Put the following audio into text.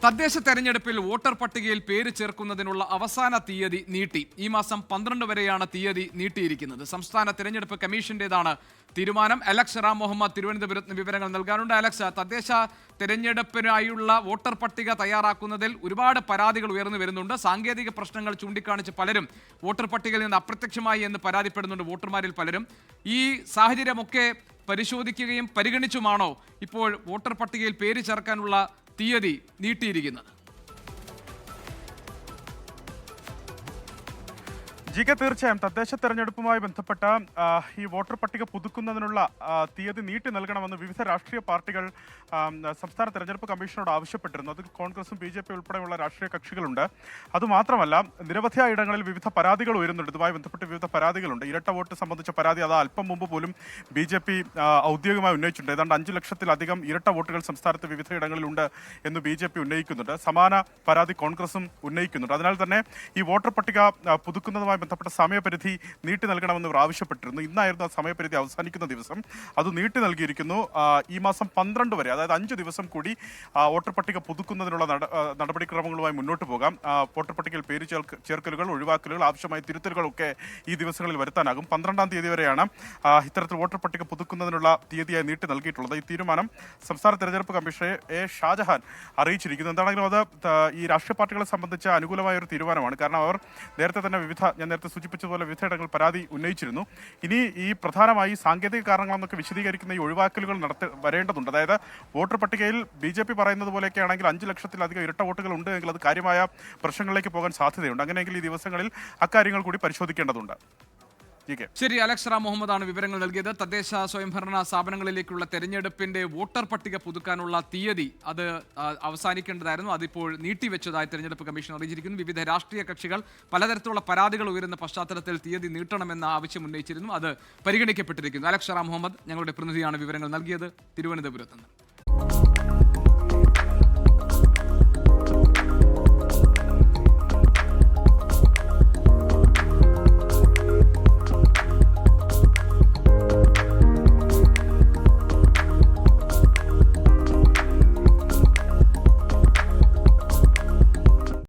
തദ്ദേശ തെരഞ്ഞെടുപ്പിൽ വോട്ടർ പട്ടികയിൽ പേര് ചേർക്കുന്നതിനുള്ള അവസാന തീയതി നീട്ടി. ഈ മാസം 12 വരെയാണ് തീയതി നീട്ടിയിരിക്കുന്നത്. സംസ്ഥാന തെരഞ്ഞെടുപ്പ് കമ്മീഷന്റേതാണ് തീരുമാനം. അലക്സ് റാം മുഹമ്മദ് തിരുവനന്തപുരത്ത് വിവരങ്ങൾ നൽകാനുണ്ട്. അലക്സ്, തദ്ദേശ തെരഞ്ഞെടുപ്പിനായുള്ള വോട്ടർ പട്ടിക തയ്യാറാക്കുന്നതിൽ ഒരുപാട് പരാതികൾ ഉയർന്നു വരുന്നുണ്ട്. സാങ്കേതിക പ്രശ്നങ്ങൾ ചൂണ്ടിക്കാണിച്ച് പലരും വോട്ടർ പട്ടികയിൽ നിന്ന് അപ്രത്യക്ഷമായി എന്ന് പരാതിപ്പെടുന്നുണ്ട് വോട്ടർമാരിൽ പലരും. ഈ സാഹചര്യമൊക്കെ പരിശോധിക്കുകയും പരിഗണിച്ചുമാണോ ഇപ്പോൾ വോട്ടർ പട്ടികയിൽ പേര് ചേർക്കാനുള്ള തീയതി നീട്ടിയിരിക്കുന്നത്? തീർച്ചയായും തദ്ദേശ തെരഞ്ഞെടുപ്പുമായി ബന്ധപ്പെട്ട ഈ വോട്ടർ പട്ടിക പുതുക്കുന്നതിനുള്ള തീയതി നീട്ടി നൽകണമെന്ന് വിവിധ രാഷ്ട്രീയ പാർട്ടികൾ സംസ്ഥാന തെരഞ്ഞെടുപ്പ് കമ്മീഷനോട് ആവശ്യപ്പെട്ടിരുന്നു. അതിൽ കോൺഗ്രസും BJP ഉൾപ്പെടെയുള്ള രാഷ്ട്രീയ കക്ഷികളുണ്ട്. അതുമാത്രമല്ല, നിരവധിയായ ഇടങ്ങളിൽ വിവിധ പരാതികൾ ഉയരുന്നുണ്ട്. ഇതുമായി ബന്ധപ്പെട്ട് വിവിധ പരാതികളുണ്ട്. ഇരട്ട വോട്ട് സംബന്ധിച്ച പരാതി അത് അല്പം മുമ്പ് പോലും BJP ഔദ്യോഗികമായി ഉന്നയിച്ചിട്ടുണ്ട്. ഏതാണ്ട് 5 ലക്ഷത്തിലധികം ഇരട്ട വോട്ടുകൾ സംസ്ഥാനത്ത് വിവിധ ഇടങ്ങളിലുണ്ട് എന്ന് BJP ഉന്നയിക്കുന്നുണ്ട്. സമാന പരാതി കോൺഗ്രസും ഉന്നയിക്കുന്നുണ്ട്. അതിനാൽ തന്നെ ഈ വോട്ടർ പട്ടിക പുതുക്കുന്നതുമായി ബന്ധപ്പെട്ട സമയപരിധി നീട്ടി നൽകണമെന്ന് ഇവർ ആവശ്യപ്പെട്ടിരുന്നു. ഇന്നായിരുന്നു ആ സമയപരിധി അവസാനിക്കുന്ന ദിവസം. അത് നീട്ടി നൽകിയിരിക്കുന്നു. ഈ മാസം 12 വരെ, അതായത് 5 ദിവസം കൂടി വോട്ടർ പട്ടിക പുതുക്കുന്നതിനുള്ള നടപടിക്രമങ്ങളുമായി മുന്നോട്ട് പോകാം. വോട്ടർ പട്ടികയിൽ പേര് ചേർക്കലുകൾ, ഒഴിവാക്കലുകൾ, ആവശ്യമായ തിരുത്തലുകളൊക്കെ ഈ ദിവസങ്ങളിൽ വരുത്താനാകും. 12-ാം തീയതി വരെയാണ് ഇത്തരത്തിൽ വോട്ടർ പട്ടിക പുതുക്കുന്നതിനുള്ള തീയതിയായി നീട്ടി നൽകിയിട്ടുള്ളത്. ഈ തീരുമാനം സംസ്ഥാന തെരഞ്ഞെടുപ്പ് കമ്മീഷണർ A. ഷാജഹാൻ അറിയിച്ചിരിക്കുന്നു. എന്താണെങ്കിലും അത് ഈ രാഷ്ട്രീയ പാർട്ടികളെ സംബന്ധിച്ച് അനുകൂലമായ ഒരു തീരുമാനമാണ്. കാരണം അവർ നേരത്തെ തന്നെ നേരത്തെ സൂചിപ്പിച്ചതുപോലെ വിവിധയിടങ്ങളിൽ പരാതി ഉന്നയിച്ചിരുന്നു. ഇനി ഈ പ്രധാനമായി സാങ്കേതിക കാരണങ്ങളെന്നൊക്കെ വിശദീകരിക്കുന്ന ഈ ഒഴിവാക്കലുകൾ വരേണ്ടതുണ്ട്. അതായത് വോട്ടർ പട്ടികയിൽ BJP പറയുന്നത് പോലെയൊക്കെ ആണെങ്കിൽ 5 ലക്ഷത്തിലധികം ഇരട്ട വോട്ടുകൾ ഉണ്ട് എങ്കിൽ അത് കാര്യമായ പ്രശ്നങ്ങളിലേക്ക് പോകാൻ സാധ്യതയുണ്ട്. അങ്ങനെയെങ്കിൽ ഈ ദിവസങ്ങളിൽ അക്കാര്യങ്ങൾ കൂടി പരിശോധിക്കേണ്ടതുണ്ട്. ശരി, അലക്സ് റാം മുഹമ്മദാണ് വിവരങ്ങൾ നൽകിയത്. തദ്ദേശ സ്വയംഭരണ സ്ഥാപനങ്ങളിലേക്കുള്ള തെരഞ്ഞെടുപ്പിന്റെ വോട്ടർ പട്ടിക പുതുക്കാനുള്ള തീയതി അത് അവസാനിക്കേണ്ടതായിരുന്നു. അതിപ്പോൾ നീട്ടിവെച്ചതായി തെരഞ്ഞെടുപ്പ് കമ്മീഷൻ അറിയിച്ചിരിക്കുന്നു. വിവിധ രാഷ്ട്രീയ കക്ഷികൾ പലതരത്തിലുള്ള പരാതികൾ ഉയരുന്ന പശ്ചാത്തലത്തിൽ തീയതി നീട്ടണമെന്ന ആവശ്യം ഉന്നയിച്ചിരുന്നു. അത് പരിഗണിക്കപ്പെട്ടിരിക്കുന്നു. അലക്സ് റാം മുഹമ്മദ് ഞങ്ങളുടെ പ്രതിനിധിയാണ് വിവരങ്ങൾ നൽകിയത് തിരുവനന്തപുരത്ത് നിന്ന്.